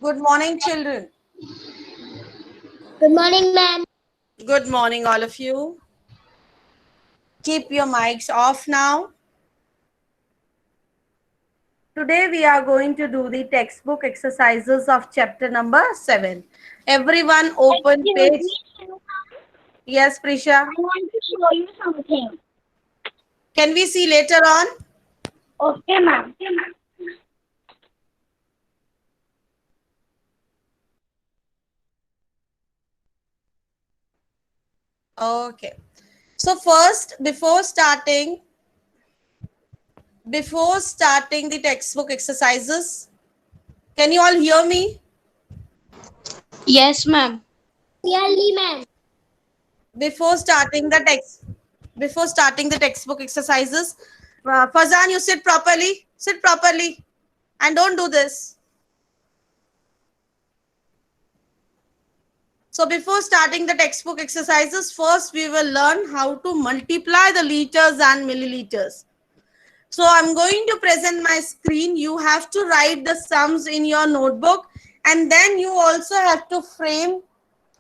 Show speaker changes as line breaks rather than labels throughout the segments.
Good morning, children.
Good morning, ma'am.
Good morning, all of you. Keep your mics off now. Today, we are going to do the textbook exercises of chapter number 7. Everyone, open
Excuse
page.
me.
Yes, Prisha.
I want to show you something.
Can we see later on?
Okay, ma'am.
Okay. So, first, before starting the textbook exercises, can you all hear me?
Yes, ma'am.
Clearly, ma'am.
Before starting the textbook exercises, Fazan, you sit properly, and don't do this. So before starting the textbook exercises, first we will learn how to multiply the liters and milliliters. So I'm going to present my screen. You have to write the sums in your notebook, and then you also have to frame.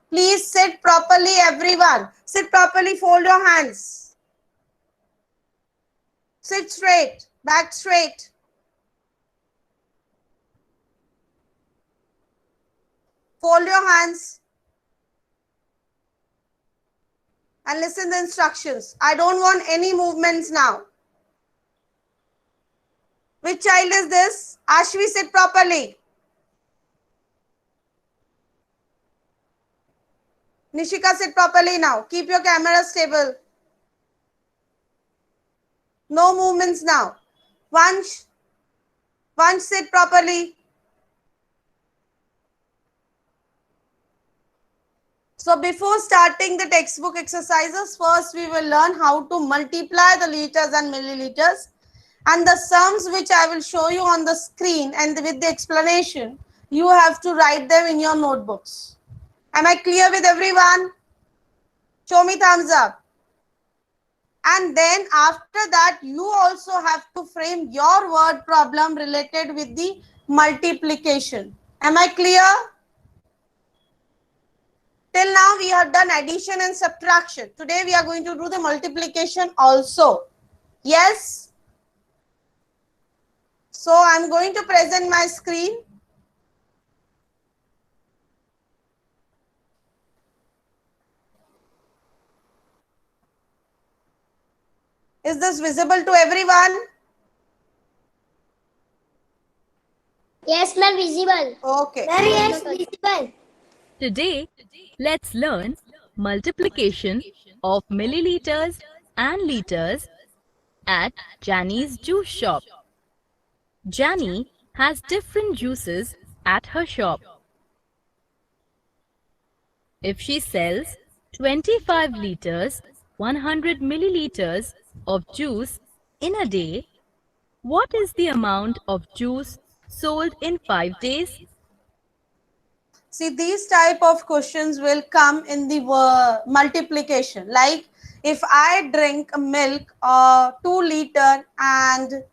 Please sit properly, everyone. Sit properly, fold your hands. Sit straight, back straight. Fold your hands and listen the instructions. I don't want any movements now. Which child is this? Ashvi, sit properly. Nishika, sit properly now. Keep your camera stable. No movements now. Vansh, sit properly. So before starting the textbook exercises, first we will learn how to multiply the liters and milliliters, and the sums which I will show you on the screen and with the explanation, you have to write them in your notebooks. Am I clear with everyone? Show me thumbs up. And then after that, you also have to frame your word problem related with the multiplication. Am I clear? Till now, we have done addition and subtraction. Today, we are going to do the multiplication also. Yes? So, I am going to present my screen. Is this visible to everyone?
Yes, ma'am. Visible.
Okay.
Ma'am, yes, visible.
Today, let's learn multiplication of milliliters and liters at Janny's juice shop. Janny has different juices at her shop. If she sells 25 liters, 100 milliliters of juice in a day, what is the amount of juice sold in 5 days?
See, these type of questions will come in the multiplication. Like if I drink milk 2 liter and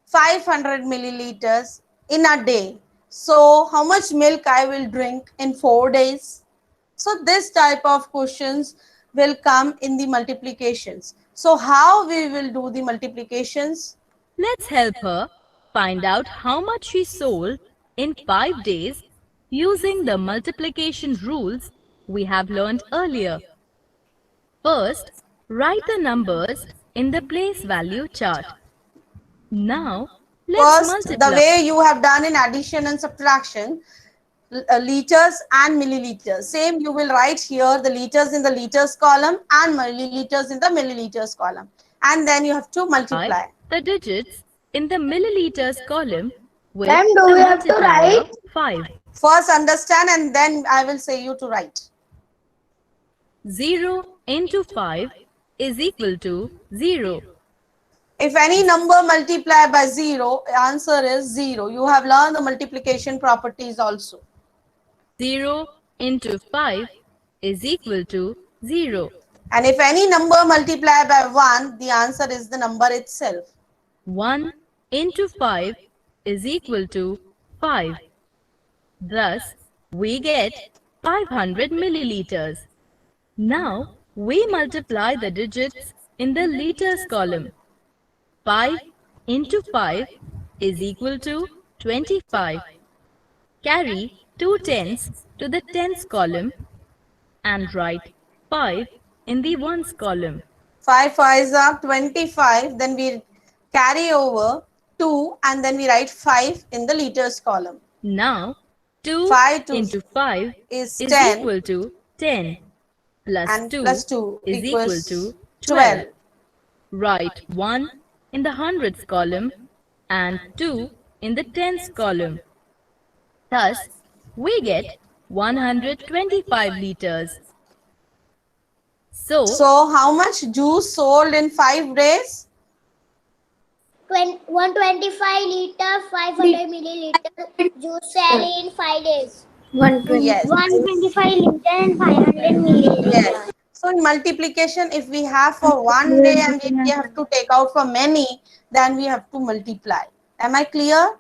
500 milliliters in a day. So how much milk I will drink in 4 days? So this type of questions will come in the multiplications. So how we will do the multiplications?
Let's help her find out how much she sold in 5 days using the multiplication rules we have learned earlier. First, write the numbers in the place value chart. Now, let's
First, the
multiply.
way you have done in addition and subtraction, liters and milliliters. Same you will write here the liters in the liters column and milliliters in the milliliters column. And then you have to multiply.
The digits in the milliliters column with
Ma'am, do
the
we have to
multiplier
write?
5.
First understand and then I will say you to write.
0 into 5 is equal to 0.
If any number multiply by 0, answer is 0. You have learned the multiplication properties also.
0 into 5 is equal to 0.
And if any number multiply by 1, the answer is the number itself.
1 into 5 is equal to 5. Thus, we get 500 milliliters. Now, we multiply the digits in the liters column. 5 into 5 is equal to 25. Carry 2 tens to the tens column and write 5 in the ones column.
5 5s are 25. Then we carry over 2 and then we write 5 in the liters column.
Now, 2
5 to
into 5
is
is
10
equal to 10 plus
and
2
plus 2
is equal to
equals
12.
12.
Write 1 in the hundreds column and 2 in the tens column. Thus, we get 125 liters. So,
So how much juice sold in 5 days?
125 liter, 500 milliliter juice sell in 5 days.
Yes.
125 liter and 500 milliliter.
Yes. So in multiplication, if we have for one day and if we have to take out for many, then we have to multiply. Am I clear?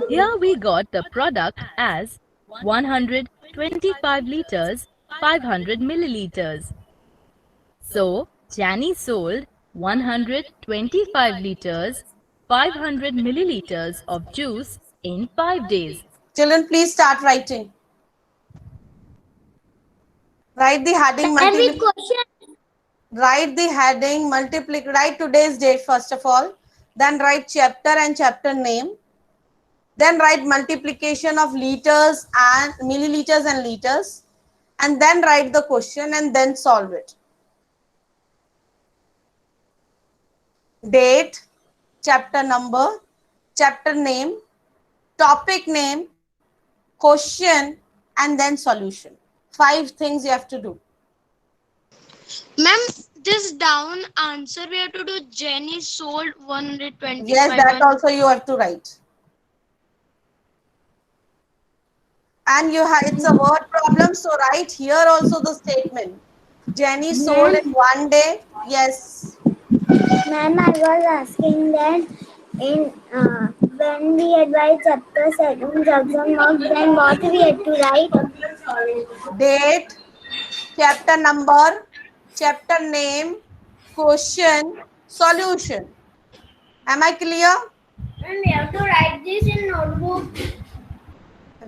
here we got the product as 125 liters, 500 milliliters. So, Jani sold 125 liters, 500 milliliters of juice in 5 days.
Children, please start writing. Write the heading
Ma'am, with
multiplication.
question.
Write the heading write today's date first of all. Then write chapter and chapter name. Then write multiplication of liters and milliliters and liters. And then write the question and then solve it. Date, chapter number, chapter name, topic name, question, and then solution. 5 things you have to do.
Ma'am, this down answer we have to do. Jenny sold 125.
Yes, that also you have to write. And it's a word problem, so write here also the statement. Jenny sold in one day. Yes.
Ma'am, I was asking that when we advise chapter 7 Jackson mark, then what we had to write?
Date, chapter number, chapter name, question, solution. Am I clear?
And we have to write this in notebook.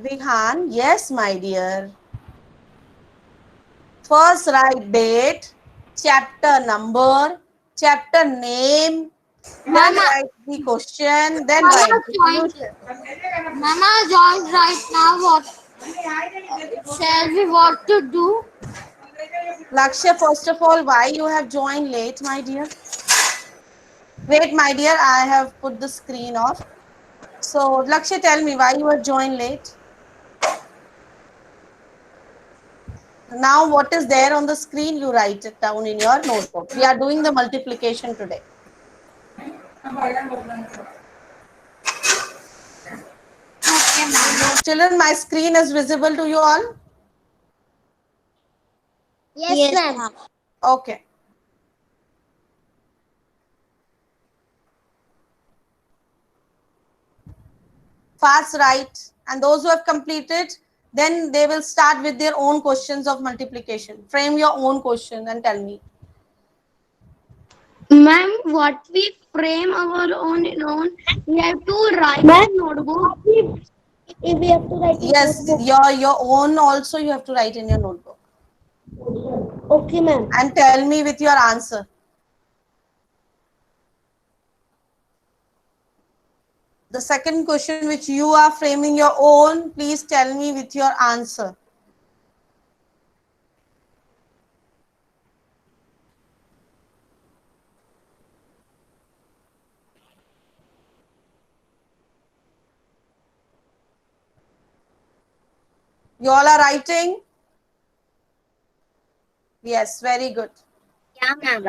Vihan, yes, my dear. First write date, chapter number, chapter name, then write the question, then write the solution.
Mama joined right now. What shall we what to do?
Lakshya, first of all, why you have joined late, my dear? Wait, my dear, I have put the screen off. So, Lakshya, tell me why you have joined late. Now, what is there on the screen, you write it down in your notebook. We are doing the multiplication today. Children, my screen is visible to you all?
Yes, ma'am.
Okay. Fast write, and those who have completed, then they will start with their own questions of multiplication. Frame your own question and tell me.
Ma'am, what we frame our own in own, we have to write in notebook.
If we have to write in
Yes,
notebook.
your own also you have to write in your notebook.
Okay, ma'am.
And tell me with your answer. The second question which you are framing your own, please tell me with your answer. You all are writing? Yes, very good.
Yeah, ma'am.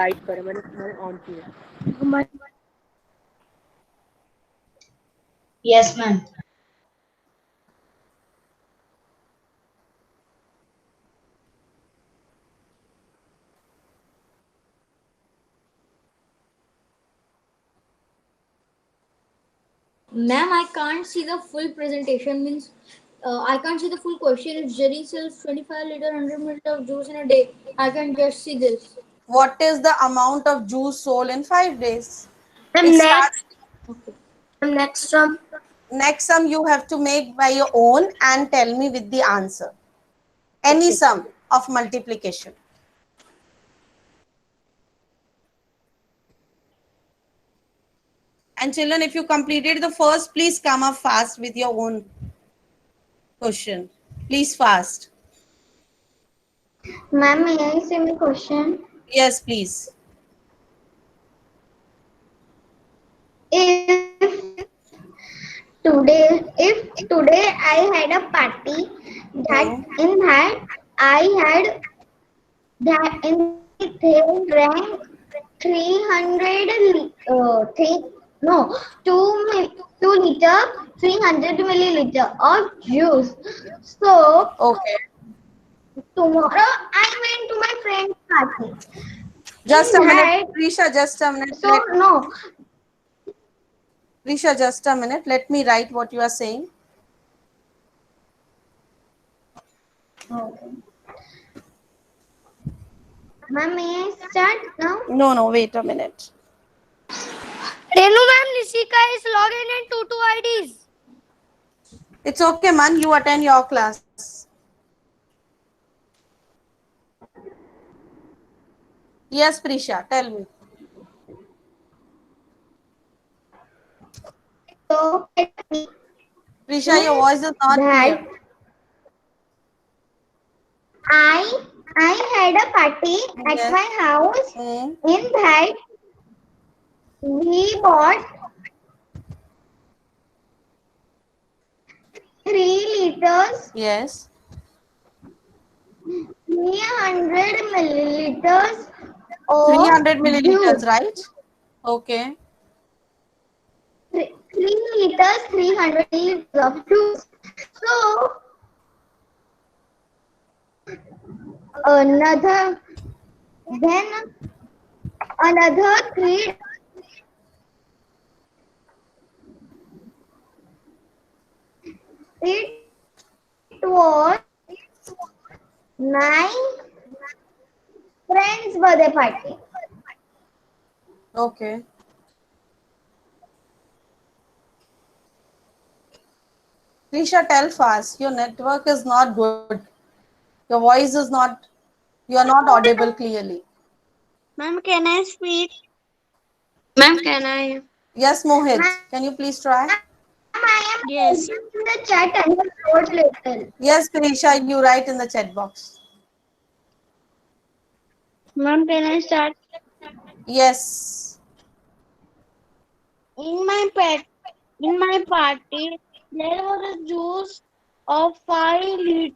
Yes, ma'am.
Ma'am, I can't see the full presentation. Means I can't see the full question. If Jenny sells 25 liter 100 ml of juice in a day, I can just see this.
What is the amount of juice sold in 5 days?
Ma'am,
It starts.
Okay.
next sum.
Next sum you have to make by your own and tell me with the answer. Any sum of multiplication. And children, if you completed the first, please come up fast with your own question. Please fast.
Ma'am, may I say my question?
Yes, please.
If today I had a party, that in that I had that in they drank 300 three no 2 liter 300 milliliter of juice. So
Okay.
tomorrow I went to my friend's party.
Just
In
a minute,
that,
Risha, just a minute.
so no.
Risha, just a minute. Let me write what you are saying.
Okay. Ma'am, may I start now?
No, wait a minute.
Renu ma'am, Nishika is logged in 2 IDs.
It's okay, man. You attend your class. Yes, Prisha, tell me.
So
Prisha, your voice is not
that
clear.
I had a party at
Yes.
my house.
Hmm.
In that we bought 3 liters,
Yes.
300 milliliters of
300 milliliters,
juice.
right? Okay.
3 liters, 300 milliliters of juice. So another, then another 3. It was 9 friends' birthday party.
Okay. Risha, tell fast. Your network is not good. Your voice is not, you are not audible clearly.
Ma'am, can I speak? Ma'am, can I?
Yes, Mohit. Can you please try?
I am
Yes.
in the chat and I wrote little.
Yes, Prisha, you write in the chat box.
Ma'am, can I start?
Yes.
In my party, there was a juice of 5 liter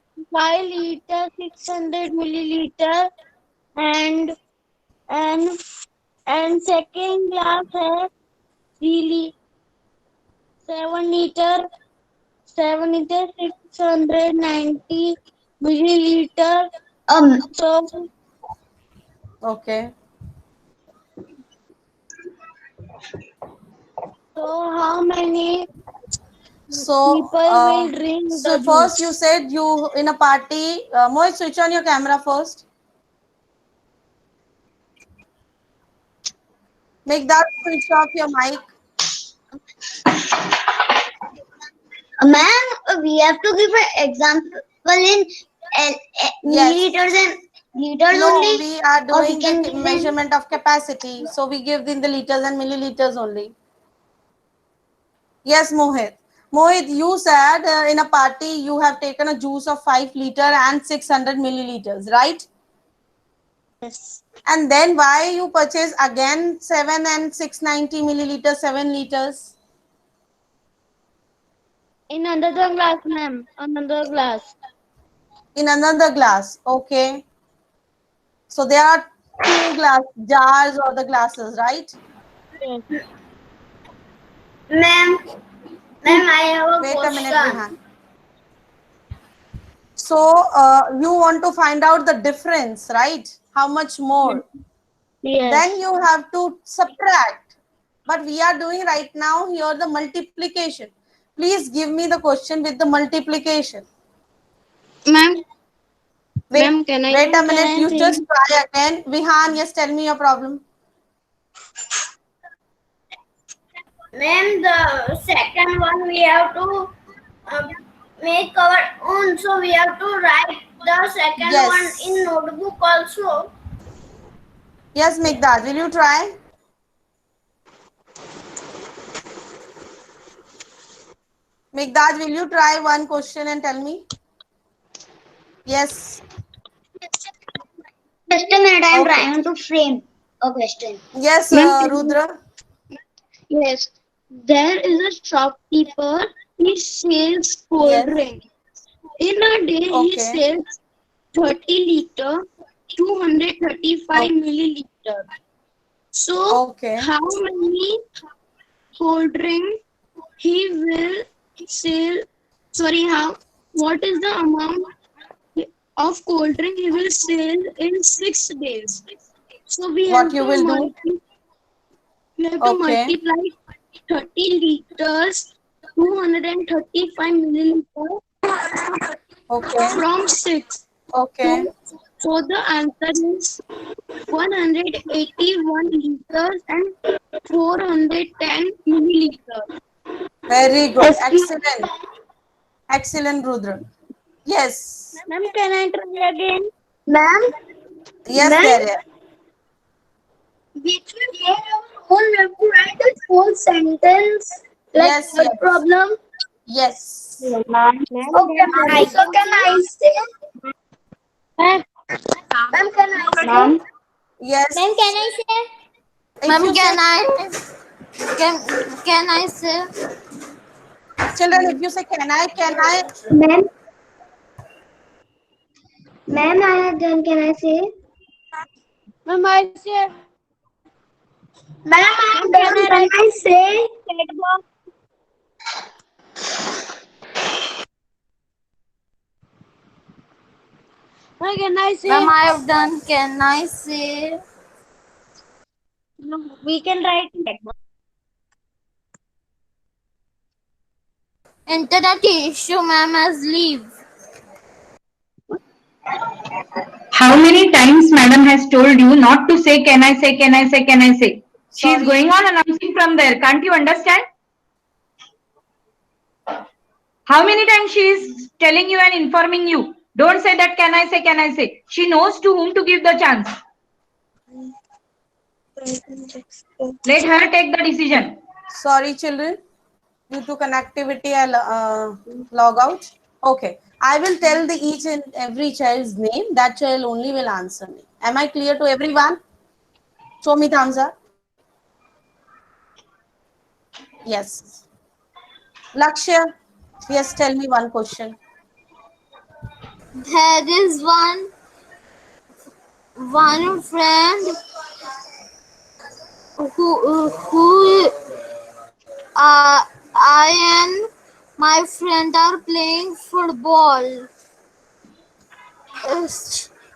600 milliliter and and and second glass है 7 liter 690 milliliter. So
Okay.
how many
So,
people will drink
so
the
first you
juice?
said you in a party. Mohit, switch on your camera first. Make that switch off your mic.
Ma'am, we have to give an example in
Yes.
milliliters and liters
No,
only.
we are
Or we
doing
can
the
give in
measurement of capacity. So we give in the liters and milliliters only. Yes, Mohit. Mohit, you said in a party you have taken a juice of 5 liter and 600 milliliters, right?
Yes.
And then why you purchase again 7 and 690 milliliters, 7 liters?
In another glass, ma'am. Another glass.
In another glass. Okay. So there are two glass jars or the glasses, right?
Yes.
Ma'am, I have a
Wait a minute,
question.
Rehan. So you want to find out the difference, right? How much more?
Yes.
Then you have to subtract. But we are doing right now here the multiplication. Please give me the question with the multiplication.
Ma'am,
Wait,
can I?
wait a minute. You just try again. Vihan, yes, tell me your problem.
Ma'am, the second one we have to make our own, so we have to write the second
Yes.
one in notebook also.
Yes, Migdad, will you try? Migdad, will you try one question and tell me? Yes.
Question and I am
Okay.
trying to frame a question.
Yes,
Ma'am,
Rudra.
yes. There is a shopkeeper. He sells cold
Yes.
drink. In a day, he
Okay.
sells 30 liter, 235 milliliter. So,
Okay.
how many cold drink he will sell? Sorry, what is the amount of cold drink he will sell in 6 days? So we
What
have
you
to
will do?
we have to
Okay.
multiply 30 liters, 235 milliliters
Okay.
from 6.
Okay.
So the answer is 181 liters and 410 milliliters.
Very good. Excellent. Excellent, Rudra. Yes.
Ma'am, can I try again? Ma'am,
Yes,
Ma'am?
there.
which we made our own, we have to write the whole sentence. Like
Yes,
what
yes.
problem?
Yes.
Okay, ma'am. So can I say? Ma'am, can I say?
Ma'am,
Yes.
Ma'am, can I say?
If you say,
Can I say?
children, if you say, can I?
Ma'am, ma'am, I have done. Can I say?
Ma'am, I say,
Ma'am, I have done. Can I say?
can I say?
Ma'am, I have done. Can I say? We can write enter the tissue, ma'am, as leave.
How many times madam has told you not to say can I say, can I say, can I say? She is
Sorry.
going on announcing from there. Can't you understand? How many times she is telling you and informing you? Don't say that can I say, can I say. She knows to whom to give the chance. Let her take the decision.
Sorry, children. Due to connectivity, I'll log out. Okay. I will tell the each and every child's name. That child only will answer me. Am I clear to everyone? Show me thumbs up. Yes. Lakshya. Yes, tell me one question.
There is one friend who I and my friend are playing football.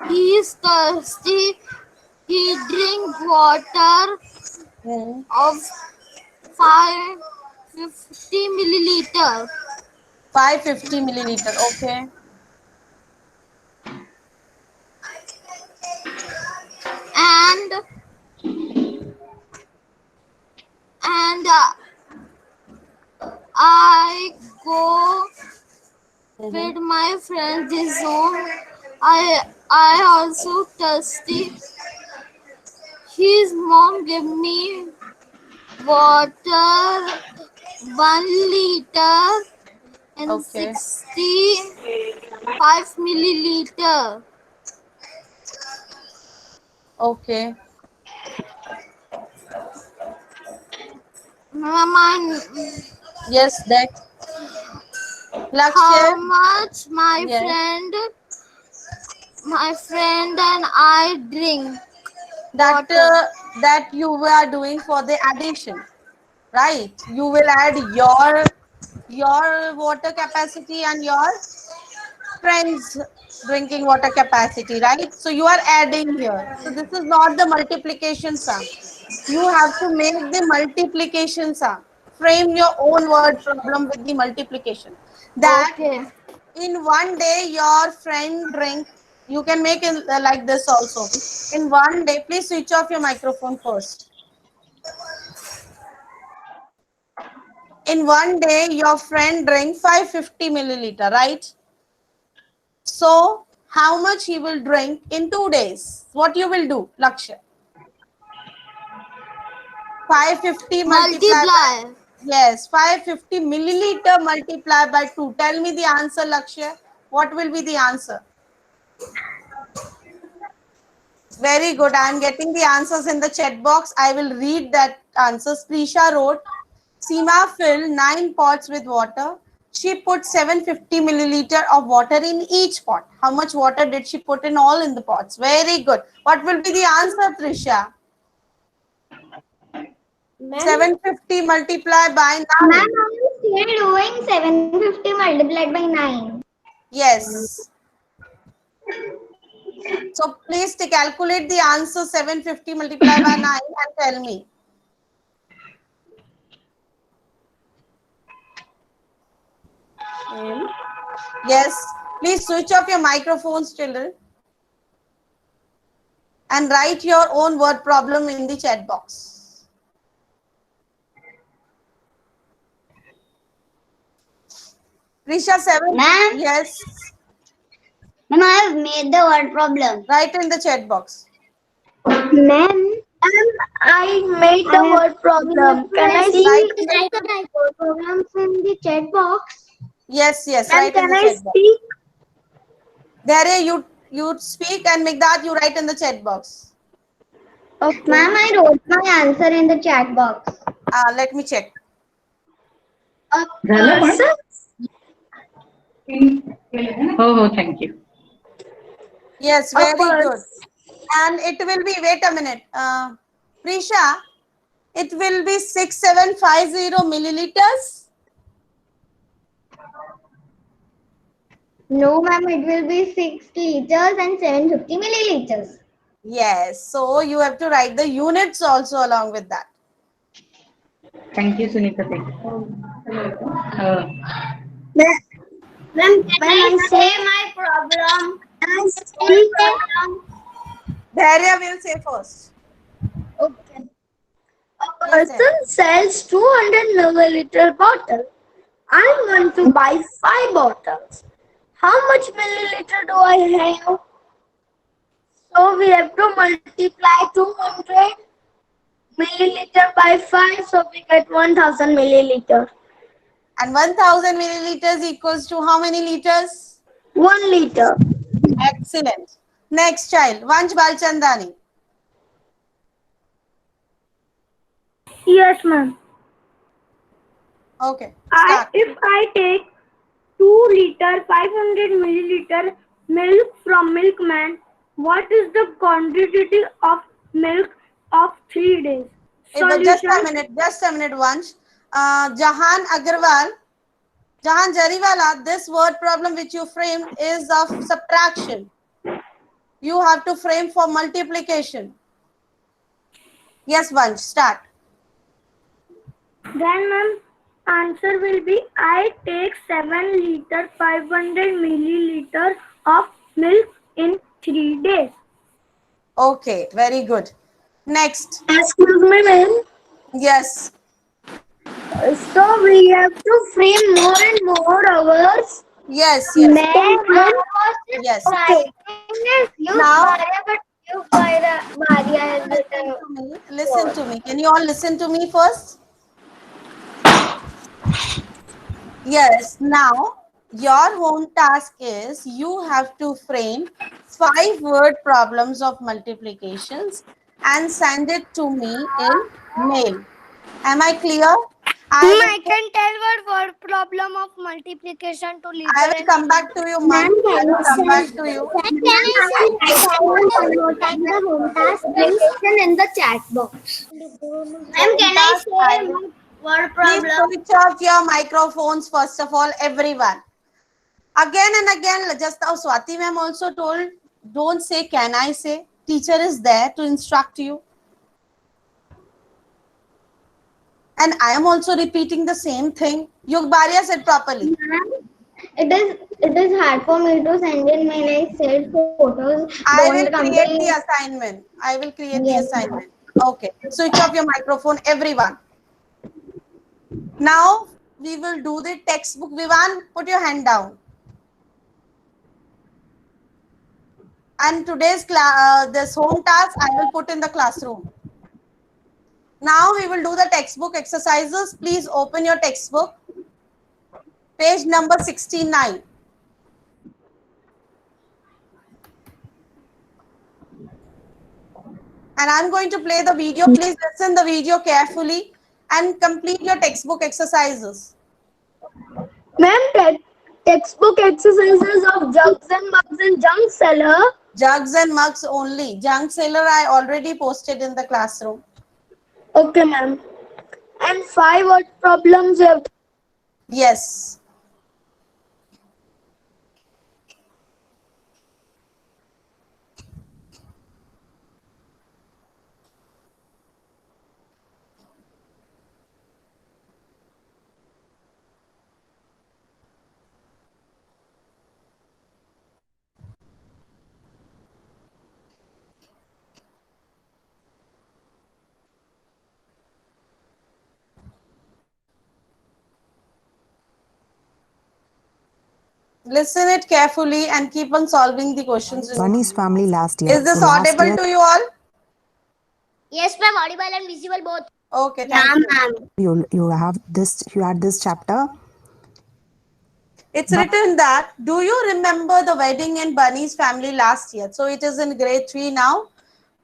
He is thirsty. He drink water
Hmm.
of 550 milliliter.
550 milliliter. Okay.
And I go with my friend this home. I also thirsty. His mom gave me water 1 liter and
Okay.
65 milliliter.
Okay.
Mama,
Yes, that.
how
Lakshya.
much
Yes.
my friend and I drink?
That
Water.
that you are doing for the addition, right? You will add your water capacity and your friends drinking water capacity, right? So you are adding here. So this is not the multiplication sum. You have to make the multiplication sound. Frame your own word problem with the multiplication. That
Okay.
in one day your friend drink. You can make it like this also. In one day, please switch off your microphone first. In one day, your friend drink 550 milliliter, right? So, how much he will drink in 2 days? What you will do, Lakshya? 550 multiplied by,
Multiply.
yes, 550 milliliter multiplied by 2. Tell me the answer, Lakshya. What will be the answer? Very good. I am getting the answers in the chat box. I will read that answers. Prisha wrote, Seema filled 9 pots with water. She put 750 milliliter of water in each pot. How much water did she put in all in the pots? Very good. What will be the answer, Prisha? 750 multiplied by 9.
Ma'am, I'm still doing 750 multiplied by 9.
Yes. So please calculate the answer 750 multiplied by 9 and tell me. Yes. Please switch off your microphones, children. And write your own word problem in the chat box. Risha 7.
Ma'am?
Yes.
Ma'am, I have made the word problem.
Write in the chat box.
Ma'am,
I made the word problem. Can I see
Write in the,
the programs in the chat box?
yes, yes.
Ma'am,
Write in
can
the
I
chat box.
speak?
There you speak and Migdad you write in the chat box.
Okay.
Ma'am, I wrote my answer in the chat box.
Let me check.
झालं पण?
Sir,
हो हो thank you.
Yes, very good. And it will be, wait a minute. Prisha, it will be 6750 milliliters.
No, ma'am, it will be 6 liters and 750 milliliters.
Yes, so you have to write the units also along with that.
Thank you Sunita ताई.
Ma'am, can I say my problem?
can I speak?
Dharya will say first.
Okay. A
Yes,
person sells 200 milliliter bottle. I want to buy 5 bottles. How much milliliter do I have? So we have to multiply 200 milliliter by 5, so we get 1000 milliliter.
And 1000 milliliters equals to how many liters?
1 liter.
Excellent. Next child, Vansh Balchandani.
Yes, ma'am.
Okay, start.
If I take 2 liter 500 milliliter milk from milkman, what is the quantity of milk of 3 days?
Just a minute, Vansh. Jahan Agarwal, Jahan Jariwala, this word problem which you framed is of subtraction. You have to frame for multiplication. Yes, Vansh, start.
Then, ma'am, answer will be I take 7 liter 500 milliliter of milk in 3 days.
Okay, very good. Next.
Excuse me, ma'am.
Yes.
So we have to frame more and more hours.
Yes, yes. Yes.
You
Now-
Maria, but you Maria is
Listen to me. Can you all listen to me first? Yes. Now, your home task is you have to frame 5 word problems of multiplications and send it to me in mail. Am I clear?
I can tell what word problem of multiplication to liter.
I will come back to you, ma'am. I will come back to you.
in the chat box. Ma'am, can I say my word
Please
problem?
switch off your microphones first of all, everyone. Again and again, just now Swati ma'am also told, don't say can I say. Teacher is there to instruct you. And I am also repeating the same thing. Yugbaria said properly.
It is hard for me to send in my like said photos.
I
Don't
will create
complete.
the assignment. I will create the
Yes.
assignment. Okay. Switch off your microphone, everyone. Now we will do the textbook. Vivan, put your hand down. And today's this home task I will put in the classroom. Now we will do the textbook exercises. Please open your textbook. Page number 69. And I'm going to play the video. Please listen the video carefully and complete your textbook exercises.
Ma'am, textbook exercises of jugs and mugs in junk cellar.
Jugs and mugs only. Junk seller I already posted in the classroom.
Okay, ma'am. And 5 word problems you have.
Yes. Listen it carefully and keep on solving the questions.
Bunny's family last year.
Is this
So last
audible
year
to you all?
Yes, ma'am. Audible and visible both.
Okay, thank you.
you had this chapter.
It's written that, do you remember the wedding in Bunny's family last year? So it is in grade 3 now.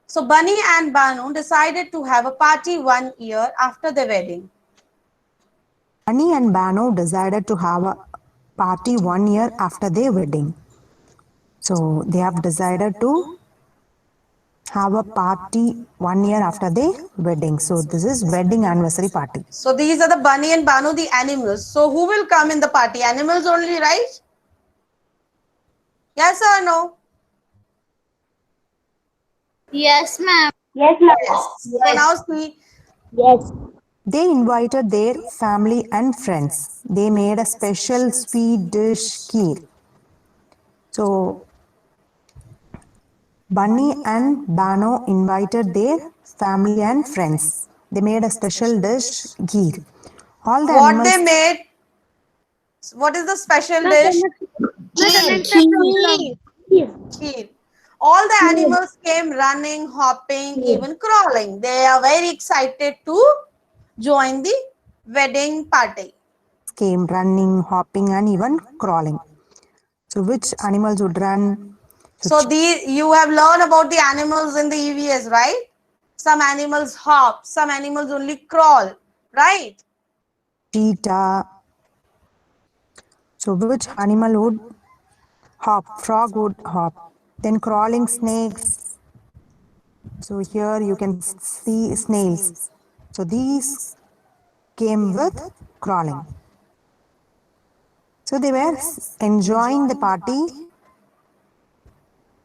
So Bunny and Banu decided to have a party 1 year after the wedding.
Bunny and Bano decided to have a party 1 year after their wedding. So they have decided to have a party 1 year after their wedding. So this is wedding anniversary party.
So these are the Bunny and Banu, the animals. So who will come in the party? Animals only, right? Yes or no?
Yes, ma'am.
Yes, ma'am.
Yes. So now see,
Yes.
They invited their family and friends. They made a special sweet dish kheer. So Bunny and Bano invited their family and friends. They made a special dish kheer. All the
what
animals
they made? What is the special dish? Kheer. All the animals came running, hopping, even crawling. They are very excited to join the wedding party.
came running, hopping, and even crawling. So which animals would run?
So you have learned about the animals in the EVS, right? Some animals hop, some animals only crawl, right?
Cheetah. So which animal would hop? Frog would hop. Then crawling snakes. So here you can see snails. So these came with crawling. So they were enjoying the party.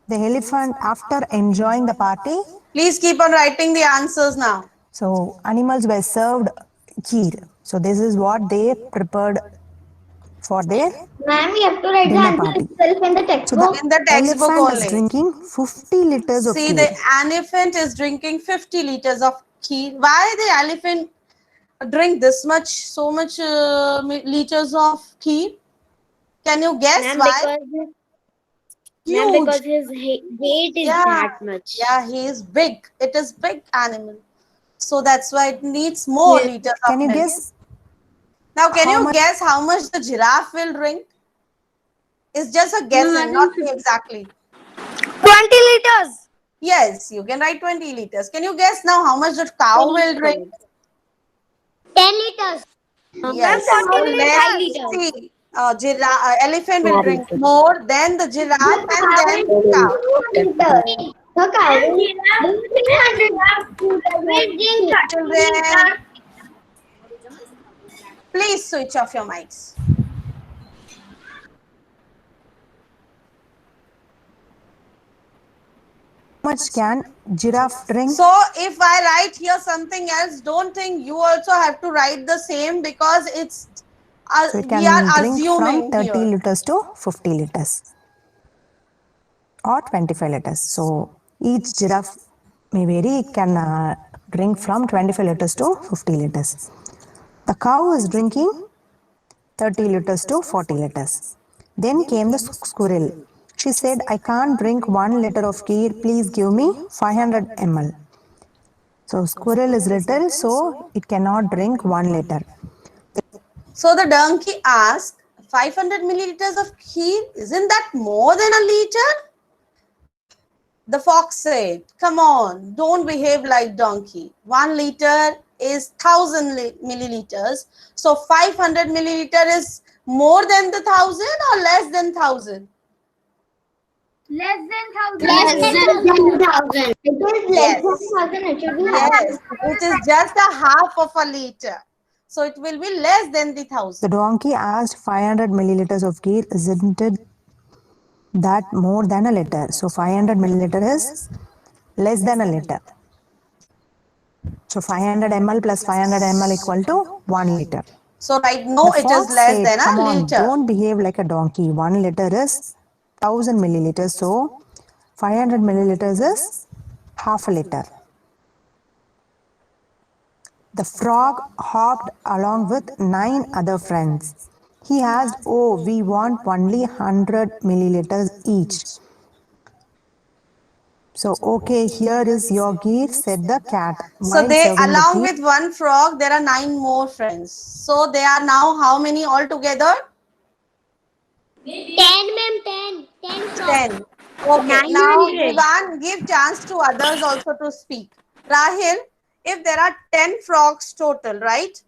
The elephant, after enjoying the party,
Please keep on writing the answers now.
so animals were served kheer. So this is what they prepared for their
Ma'am, we have to write the
dinner
answer
party.
itself in the
So
textbook.
the
In the textbook
elephant is
only.
drinking 50 liters of
See,
kheer.
the elephant is drinking 50 liters of kheer. Why the elephant drink this much, so much liters of kheer? Can you guess
Ma'am,
why?
because
Huge.
his weight is
Yeah.
that much.
Yeah, he is big. It is big animal. So that's why it needs more liters of
Can you
milk.
guess?
Now, can
how
you
much-
guess how much the giraffe will drink? It's just a guessing, not exactly.
20 liters.
Yes, you can write 20 liters. Can you guess now how much the cow will drink?
10 liters.
Yes.
Ma'am, 40 liters.
Let's
5 liters.
see. Elephant will drink more than the giraffe and then the cow.
The cow will drink 30
Children,
liters.
please switch off your mics.
much can giraffe drink?
So if I write here something else, don't think you also have to write the same, because it's
So it
we are
can drink
assuming
from 30
here.
liters to 50 liters or 25 liters. So each giraffe may vary. It can drink from 25 liters to 50 liters. The cow is drinking 30 liters to 40 liters. Then came the squirrel. She said, I can't drink 1 liter of ghee. Please give me 500 ml. So squirrel is little, so it cannot drink 1 liter.
So the donkey asked, 500 milliliters of kheer, isn't that more than a liter? The fox said, come on, don't behave like donkey. 1 liter is 1000 milliliters. So 500 milliliter is more than the 1000 or less than 1000?
Less than 1000.
Less than 1000.
It is
Yes.
less than 1000. It should be
Yes, it is just a half of a liter. So it will be less than the
The
1000.
donkey asked 500 milliliters of ghee. Isn't it that more than a liter? So 500 milliliter is less than a liter. So 500 ml plus 500 ml equal to 1 liter.
So right now
The
it is
fox
less
said,
than
come
a
on,
liter.
don't behave like a donkey. 1 liter is 1000 milliliters. So 500 milliliters is half a liter. The frog hopped along with 9 other friends. He asked, oh, we want only 100 milliliters each. So, okay, here is your ghee, said the cat.
So
While
they,
serving the
along
ghee,
with one frog, there are 9 more friends. So they are now how many altogether?
10, ma'am. 10. 10 frogs.
10. Okay. Now, Vivan, give chance to others also to speak. Rahil, if there are 10 frogs total, right?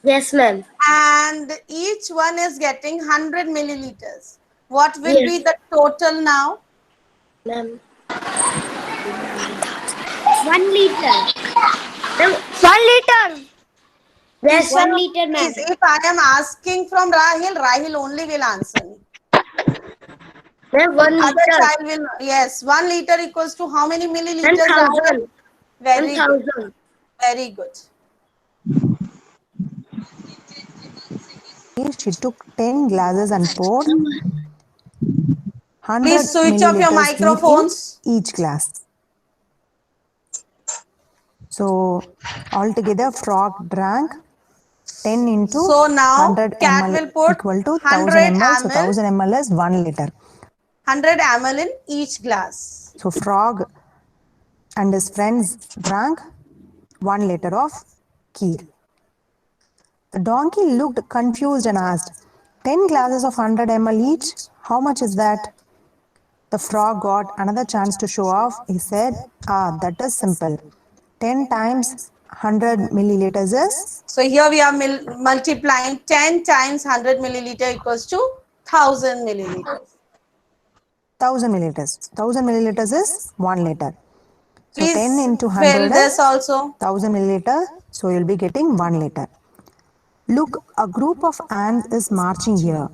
Yes, ma'am.
And each one is getting 100 milliliters. What will be the total now?
Ma'am. 1 liter. 1 liter. Yes, 1 liter, ma'am.
Please, if I am asking from Rahil, Rahil only will answer me.
Ma'am, 1
Other
liter.
child will, yes, 1 liter equals to how many milliliters?
10,000.
Very good.
10,000.
Very good.
she took 10 glasses and poured 100
Please switch off your
milliliters ghee
microphones.
in each glass. So, altogether, frog drank 10 into
So now
100
cat
ml
will put
equal to
100
1000 ml. So,
ml.
1000 ml is 1 liter.
100 ml in each glass.
So, frog and his friends drank 1 liter of kheer. The donkey looked confused and asked, 10 glasses of 100 ml each? How much is that? The frog got another chance to show off. He said, that is simple. 10 times 100 milliliters is
So here we are multiplying 10 times 100 milliliter equals to 1000 milliliters.
1000 milliliters. 1000 milliliters is 1 liter. So
Please
10 into
fill
100
this
is
also.
1000 milliliter. So you'll be getting 1 liter. Look, a group of ants is marching here.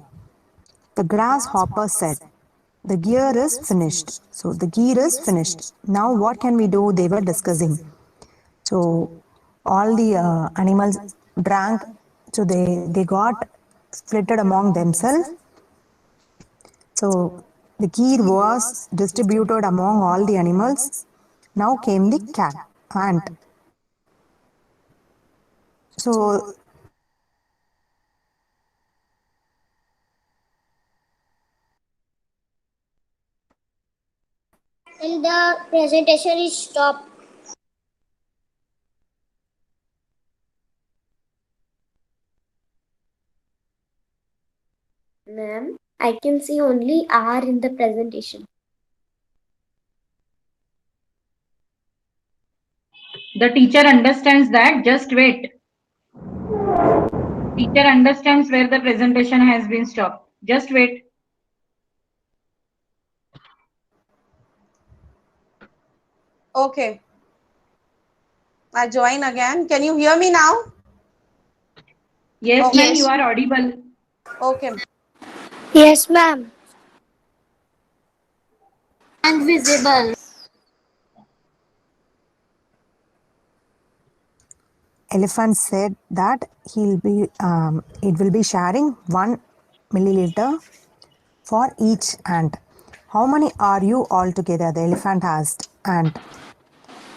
The grasshopper said, the gear is finished. So the gear is finished. Now what can we do? They were discussing. So all the animals drank. So they got splitted among themselves. So the gear was distributed among all the animals. Now came the ant. So
And the presentation is stopped. Ma'am, I can see only R in the presentation.
The teacher understands that. Just wait. Teacher understands where the presentation has been stopped. Just wait.
Okay. I join again. Can you hear me now?
Yes,
Okay.
ma'am, you are audible.
Okay.
Yes, ma'am. And visible.
elephant said that it will be sharing 1 milliliter for each ant. How many are you altogether? The elephant asked ant.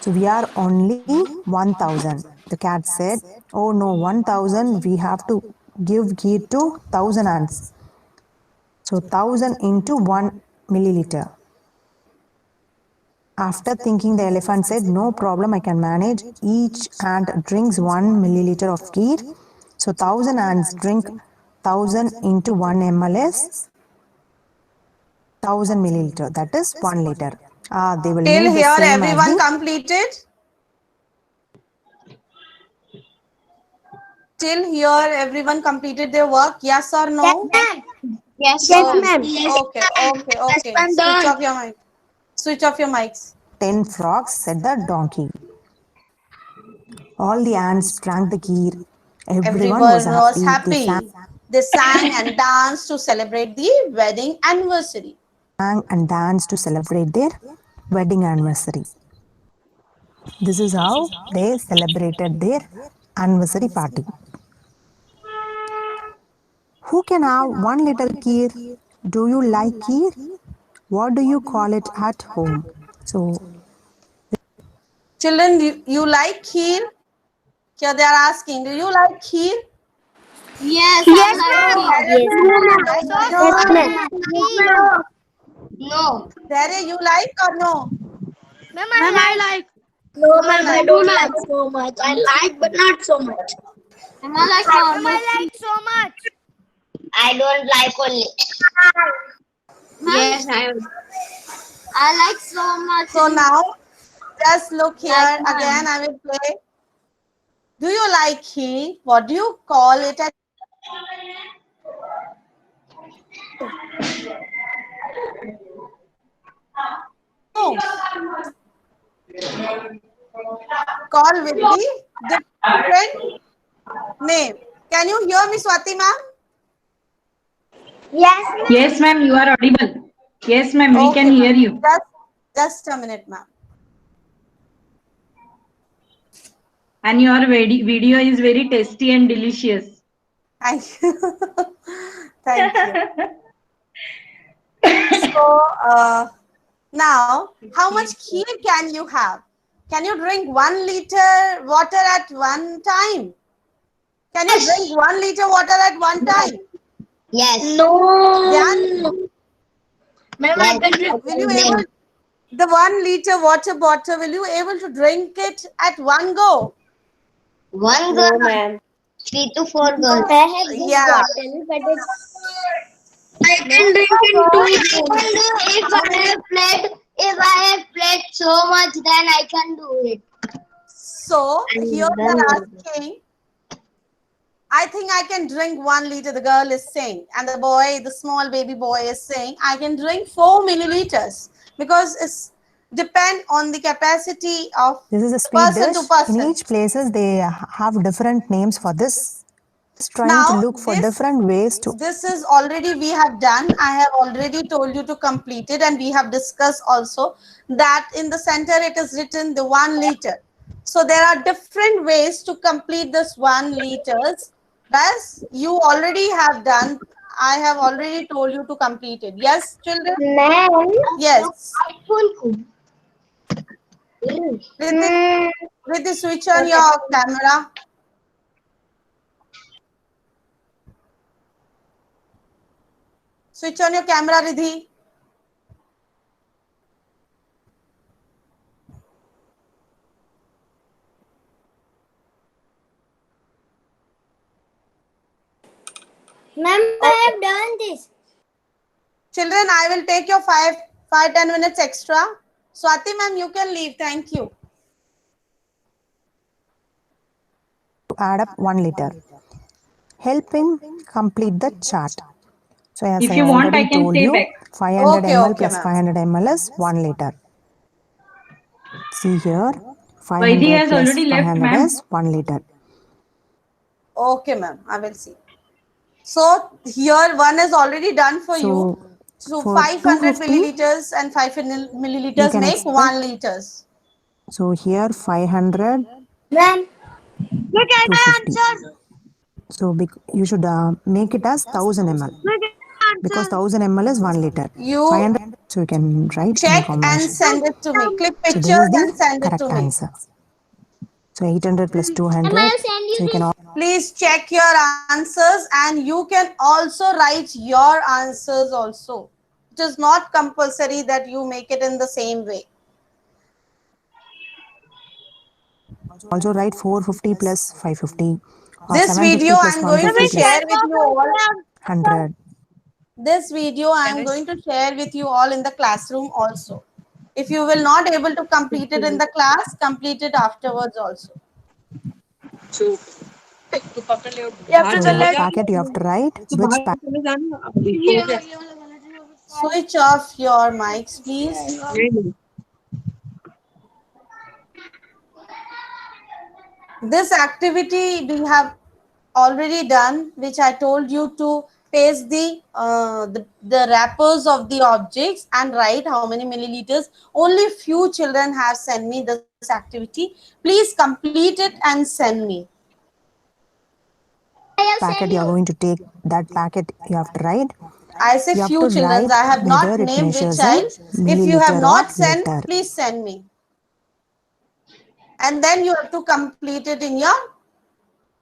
So we are only 1000. The cat said, oh no, 1000 we have to give ghee to 1000 ants. So 1000 into 1 milliliter. After thinking, the elephant said, no problem, I can manage. Each ant drinks 1 milliliter of ghee. So 1000 ants drink 1000 into 1 ml is 1000 milliliter. That is 1 liter. They will
Till
need the
here,
same as
everyone
the
completed? Till here, everyone completed their work? Yes or no?
Yes,
Okay,
ma'am.
okay. Switch off your mic. Switch off your mics.
10 frogs, said the donkey. All the ants drank the ghee. Everyone was
Everyone was
happy. They
happy. They sang and danced to celebrate the wedding anniversary.
sang and danced to celebrate their wedding anniversary. This is how they celebrated their anniversary party. Who can have 1 liter kheer? Do you like kheer? What do you call it at home? So
Children, you like kheer? Yeah, they are asking, do you like kheer?
Yes, I like tea.
Yes, ma'am.
Yes or no?
No.
Dare, you like or no?
Ma'am, I like.
No,
ma'am, I
don't like so much. I like, but not so much.
And I like normal tea.
I don't like only.
Yes, I like so much.
So now, just look here.
Like mine.
Again, I will play. Do you like kheer? What do you call it at home? Call with the different name. Can you hear me, Swati ma'am?
Yes,
Yes, ma'am, you are audible. Yes, ma'am, we can
Okay,
hear
ma'am.
you.
Just a minute, ma'am.
And your video is very tasty and delicious.
Thank you. Thank you. So now, how much kheer can you have? Can you drink 1 liter water at one time? Can you drink 1 liter water at one time?
Yes. No.
Then
Ma'am, I can drink.
will you able the 1 liter water bottle? Will you able to drink it at one go?
One girl. No, ma'am. 3 to 4 girls.
Yeah.
I can drink in 2. If I have played so much, then I can do it.
So here they are asking, I think I can drink 1 liter, the girl is saying. And the boy, the small baby boy is saying, I can drink 4 milliliters because it's depend on the capacity of
this is a speed
person
dish.
to person.
In each places they have different names for this. Just trying
Now,
to look for different ways to.
This is already we have done. I have already told you to complete it, and we have discussed also that in the center it is written the 1 liter. So there are different ways to complete this 1 liters. Thus, you already have done. I have already told you to complete it. Yes, children?
Ma'am.
Yes. Riddhi, switch on your camera. Switch on your camera, Riddhi.
Ma'am, I have done this.
Children, I will take your 5-10 minutes extra. Swati ma'am, you can leave. Thank you.
Add up 1 liter. Help him complete the chart. So as
If
I
you want,
already
I can
told
say
you,
back.
500
Okay,
ml
okay,
plus
ma'am.
500 ml is 1 liter. See here,
Vaidhi
500
has
plus
already left,
500
ma'am.
is 1 liter.
Okay, ma'am. I will see. So here one is already done for you. So
for
500
250,
milliliters and 500 milliliters
can
make
expect-
1 liters.
So here 500,
Ma'am. Look at my
250.
answer.
So you should make it as 1000 ml
Look at my
because
answer.
1000 ml is 1 liter.
You
500. So you can write in
check and
combination.
send it to me. Click
So this is
pictures and
the
send it to
correct
me.
answer. So 800 plus 200.
I'll send you
So you can
this.
Please check your answers and you can also write your answers also. It is not compulsory that you make it in the same way.
also write 450 plus 550 or
This
750
video
plus
I'm going
150
to
plus
share with you all.
100.
This video I'm going to share with you all in the classroom also. If you will not able to complete it in the class, complete it afterwards also.
So in the packet you have to write which packet.
Switch off your mics, please. This activity we have already done, which I told you to paste the wrappers of the objects and write how many milliliters. Only few children have sent me this activity. Please complete it and send me.
Packet you are going to take, that packet you have to write.
I say
You have
few
to
children.
write
I have
whether
not
it
named which
measures in
child. If you have
milliliter or
not sent,
liter.
please send me. And then you have to complete it in your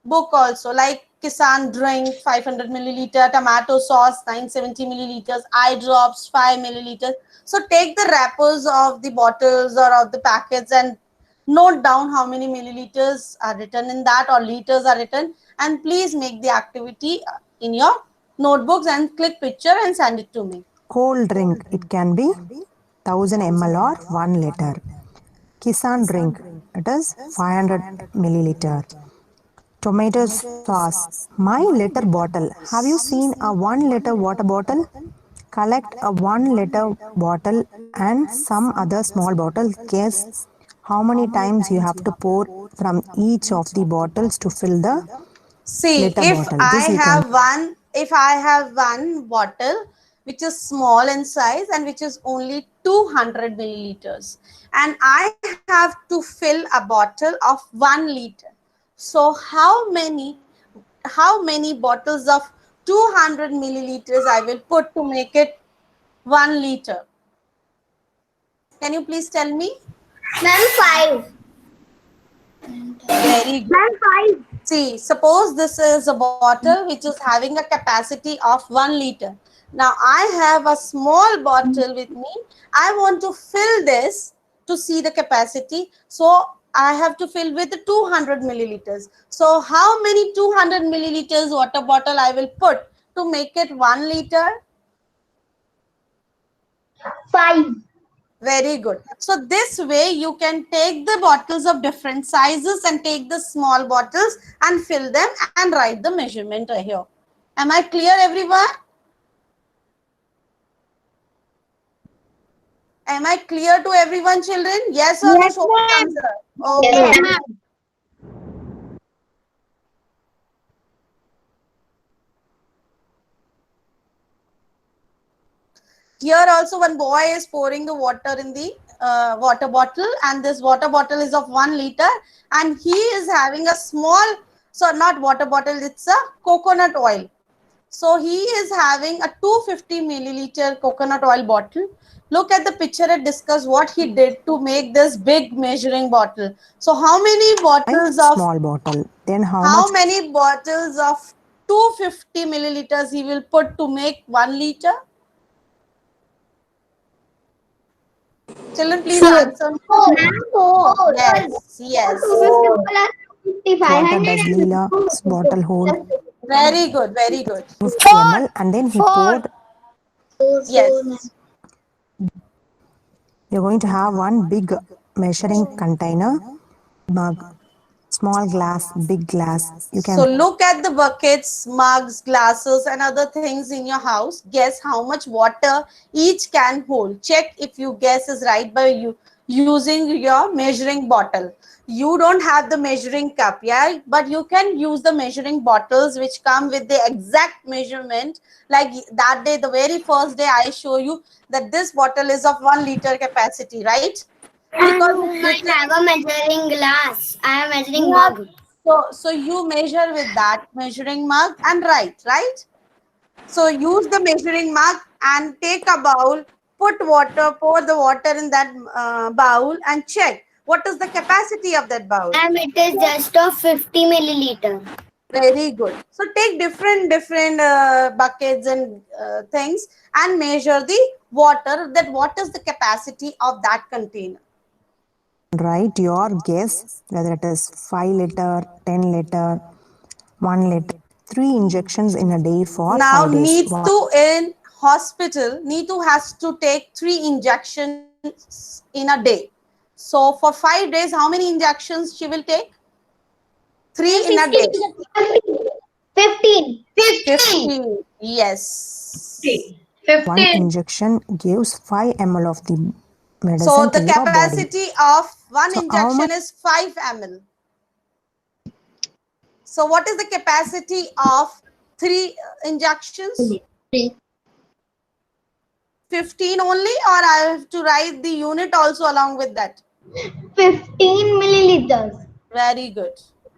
book also, like Kisan drink 500 milliliter, tomato sauce 970 milliliters, eye drops 5 milliliters. So take the wrappers of the bottles or of the packets and note down how many milliliters are written in that or liters are written, and please make the activity in your notebooks and click picture and send it to me.
Cold drink, it can be 1000 ml or 1 liter. Kisan drink, it is 500 milliliter. Tomato sauce, my liter bottle. Have you seen a 1 liter water bottle? Collect a 1 liter bottle and some other small bottles. Guess how many times you have to pour from each of the bottles to fill the
See,
liter
if
bottle.
I
This you can.
have one bottle which is small in size and which is only 200 milliliters, and I have to fill a bottle of 1 liter. So how many bottles of 200 milliliters I will put to make it 1 liter? Can you please tell me?
Ma'am, 5.
Very good.
Ma'am, 5.
See, suppose this is a bottle which is having a capacity of 1 liter. Now I have a small bottle with me. I want to fill this to see the capacity. So I have to fill with 200 milliliters. So how many 200 milliliters water bottle I will put to make it 1 liter?
5.
Very good. So this way you can take the bottles of different sizes and take the small bottles and fill them and write the measurement here. Am I clear, everyone? Am I clear to everyone, children? Yes or no? Show me answer. Okay.
Yes.
Here also one boy is pouring the water in the water bottle, and this water bottle is of 1 liter, and he is having a small, so not water bottle, it's a coconut oil. So he is having a 250 milliliter coconut oil bottle. Look at the picture and discuss what he did to make this big measuring bottle. So how many bottles of
small bottle. Then
how many bottles of 250 milliliters he will put to make 1 liter? Children, please answer.
Ma'am, 4.
Yes, yes.
Water does Leela's bottle hold
Very good, very good.
50 ml and then he poured.
Yes.
You're going to have one big measuring container, mug, small glass, big glass. You
So
can
look at the buckets, mugs, glasses, and other things in your house. Guess how much water each can hold. Check if your guess is right by you using your measuring bottle. You don't have the measuring cup, yeah, but you can use the measuring bottles which come with the exact measurement. Like that day, the very first day, I show you that this bottle is of 1 liter capacity, right? Because
I have a measuring glass. I have a measuring
we have
mug.
So you measure with that measuring mug and write, right? So use the measuring mug and take a bowl, put water, pour the water in that bowl and check what is the capacity of that bowl.
Ma'am, it is just of 50 milliliter.
Very good. So take different buckets and things and measure the water, that what is the capacity of that container.
Write your guess whether it is 5 liter, 10 liter, 1 liter. 3 injections in a day for
Now
5 days.
Neetu in hospital, Neetu has to take 3 injections in a day. So for 5 days, how many injections she will take? 3 in a day.
15.
15. Yes.
1
15.
injection gives 5 ml of the medicine
So
to
the
your body.
capacity of one
So how
injection
much-
is 5 ml. So what is the capacity of 3 injections? 15 only, or I have to write the unit also along with that?
15 milliliters.
Very good.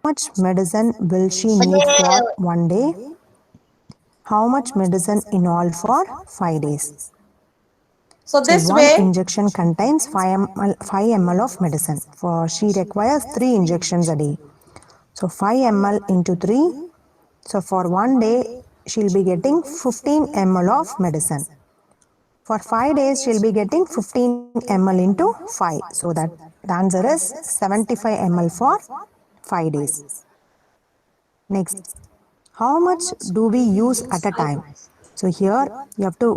How much medicine will she need for 1 day? How much medicine in all for 5 days?
So
So
this
1
way,
injection contains 5 ml of medicine. For she requires 3 injections a day. So 5 ml into 3. So for 1 day, she'll be getting 15 ml of medicine. For 5 days, she'll be getting 15 ml into 5. So that the answer is 75 ml for 5 days. Next, how much do we use at a time? So here you have to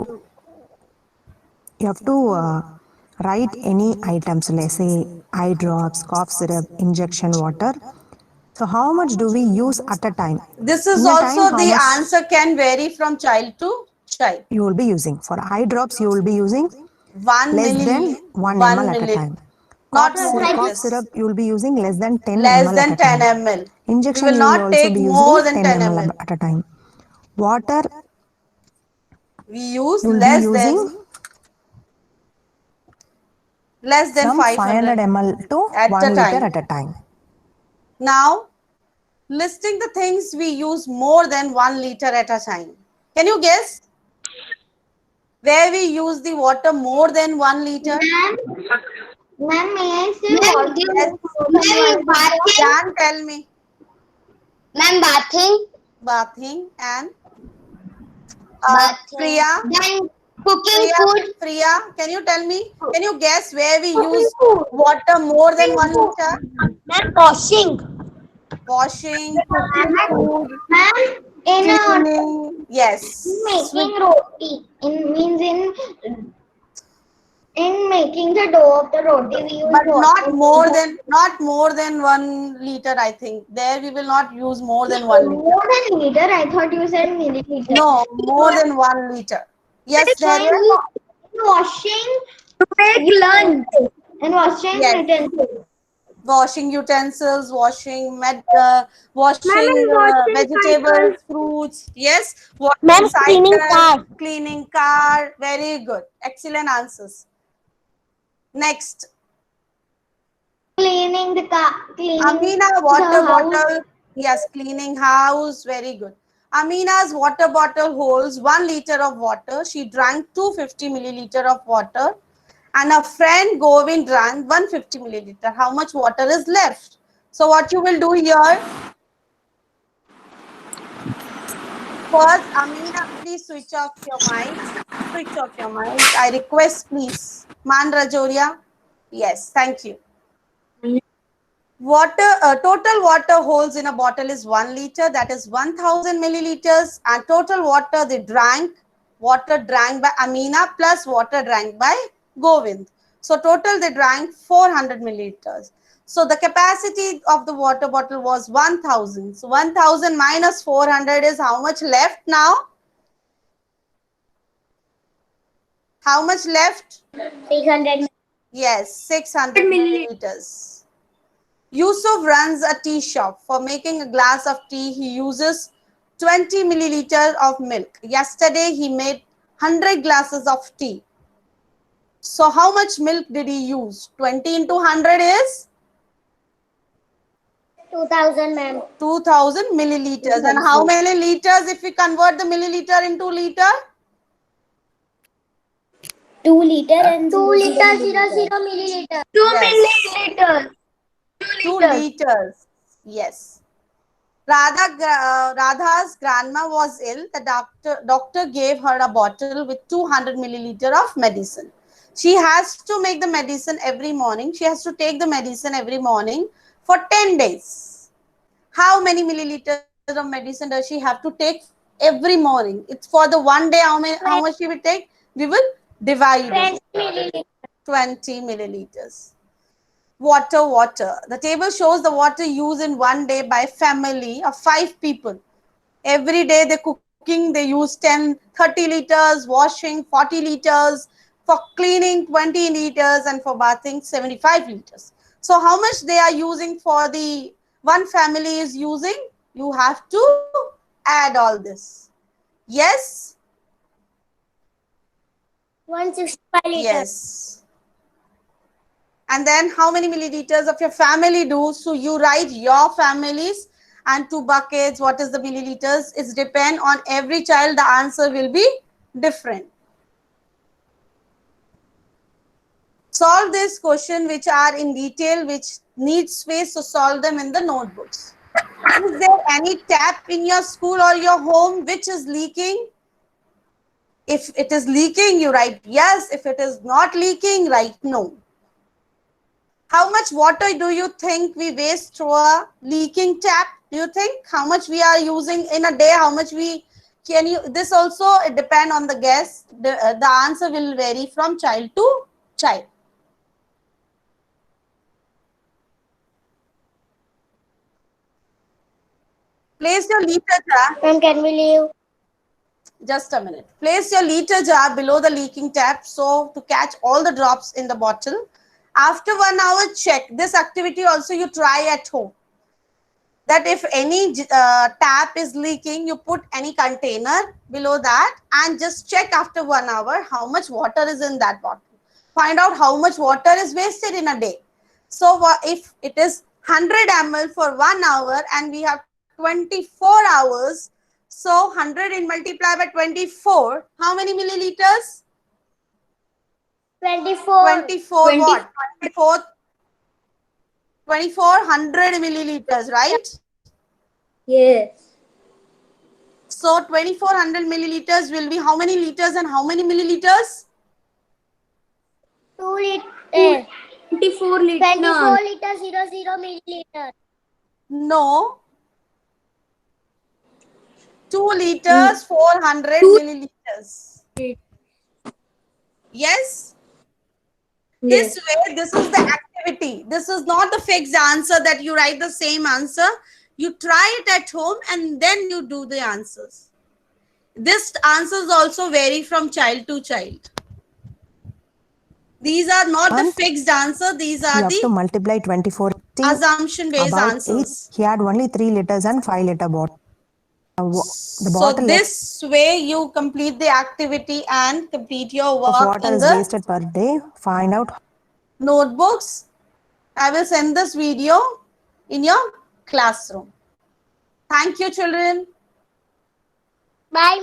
write any items, let's say eye drops, cough syrup, injection water. So how much do we use at a time?
this is
In a time,
also
how
the
much
answer can vary from child to child.
you will be using? For eye drops, you will be using
1
less
milli,
than 1
1
ml at a
milli,
time.
not
Cough,
more.
cough
Yes.
syrup, you will be using less than 10
Less
ml
than
at a
10
time.
ml. We
Injection,
will
you will
not
also
take
be
more
using
than
10
10
ml
ml.
at a time. Water,
We use
you will be
less
using
than
from 500 ml to
at
1
a
liter
time.
at a time.
Now, listing the things we use more than 1 liter at a time. Can you guess where we use the water more than 1 liter?
Ma'am, may I say what you
Yes.
Ma'am, bathing.
Can tell me.
Ma'am, bathing.
Bathing and
Bathing.
Priya.
Then cooking food.
Priya, can you tell me? Can you guess where we use water more than 1 liter?
Ma'am, washing.
Washing, cooking food,
ma'am, in
cleaning. Yes.
making roti. In making the dough of the roti, we use
But
water.
not more than 1 liter, I think. There we will not use more than 1 liter.
More than liter. I thought you said milliliter.
No, more than 1 liter. Yes, there is.
Washing
To make lunch.
and washing
Yes.
utensils.
Washing utensils, washing
washing
vegetables, fruits. Yes, washing
Ma'am, cleaning car.
cleaning car. Very good. Excellent answers. Next,
Cleaning the car. Cleaning
Amina,
the
water
house.
bottle. Yes, cleaning house. Very good. Amina's water bottle holds 1 liter of water. She drank 250 milliliter of water. And a friend Govind drank 150 milliliter. How much water is left? So what you will do here? First, Amina, please switch off your mic. Switch off your mic. I request, please. Man Rajoria. Yes, thank you. Total water holds in a bottle is 1 liter. That is 1000 milliliters. And total water they drank. Water drank by Amina plus water drank by Govind. So total they drank 400 milliliters. So the capacity of the water bottle was 1000. So 1000 minus 400 is how much left now? How much left?
600.
Yes, 600 milliliters. Yusuf runs a tea shop. For making a glass of tea, he uses 20 milliliters of milk. Yesterday, he made 100 glasses of tea. So how much milk did he use? 20 into 100 is?
2000, ma'am.
2000 milliliters. And how many liters if we convert the milliliter into liter?
2 liter and 2 liter 00 milliliter. 2
Yes.
milliliters.
2 liters. Yes. Radha's grandma was ill. The doctor gave her a bottle with 200 milliliter of medicine. She has to make the medicine every morning. She has to take the medicine every morning for 10 days. How many milliliters of medicine does she have to take every morning? It's for the one day. How much she will take? We will divide
20
it.
milliliters.
20 milliliters. Water. The table shows the water used in one day by family of 5 people. Every day they cooking, they use 10, 30 liters, washing 40 liters, for cleaning 20 liters, and for bathing 75 liters. So how much they are using for the one family is using? You have to add all this. Yes?
165 liters.
Yes. And then how many milliliters of your family do? So you write your families and 2 buckets. What is the milliliters? It's depend on every child. The answer will be different. Solve this question which are in detail, which need space, to solve them in the notebooks. Is there any tap in your school or your home which is leaking? If it is leaking, you write yes. If it is not leaking, write no. How much water do you think we waste through a leaking tap? Do you think how much we are using in a day? How much we can you? This also it depend on the guess. The answer will vary from child to child. Place your liter jar.
Ma'am, can we leave?
Just a minute. Place your liter jar below the leaking tap so to catch all the drops in the bottle. After 1 hour, check. This activity also you try at home. That if any tap is leaking, you put any container below that and just check after 1 hour how much water is in that bottle. Find out how much water is wasted in a day. So if it is 100 ml for 1 hour and we have 24 hours, so 100 in multiply by 24, how many milliliters?
24.
24 what? 2400 milliliters, right?
Yes.
So 2400 milliliters will be how many liters and how many milliliters?
2 liters.
24 liters.
24 liters 00 milliliter.
No. 2 liters 400 milliliters. Yes? This way, this is the activity. This is not the fixed answer that you write the same answer. You try it at home and then you do the answers. This answers also vary from child to child. These are not the fixed answer. These
You
are
have to
the
multiply 24.
assumption based
About
answers.
8, he had only 3 liters and 5 liter bottle. The
So
bottle
this way you complete the activity and complete your
of
work
water
in
is
the
wasted per day. Find out
notebooks. I will send this video in your classroom. Thank you, children.
Bye.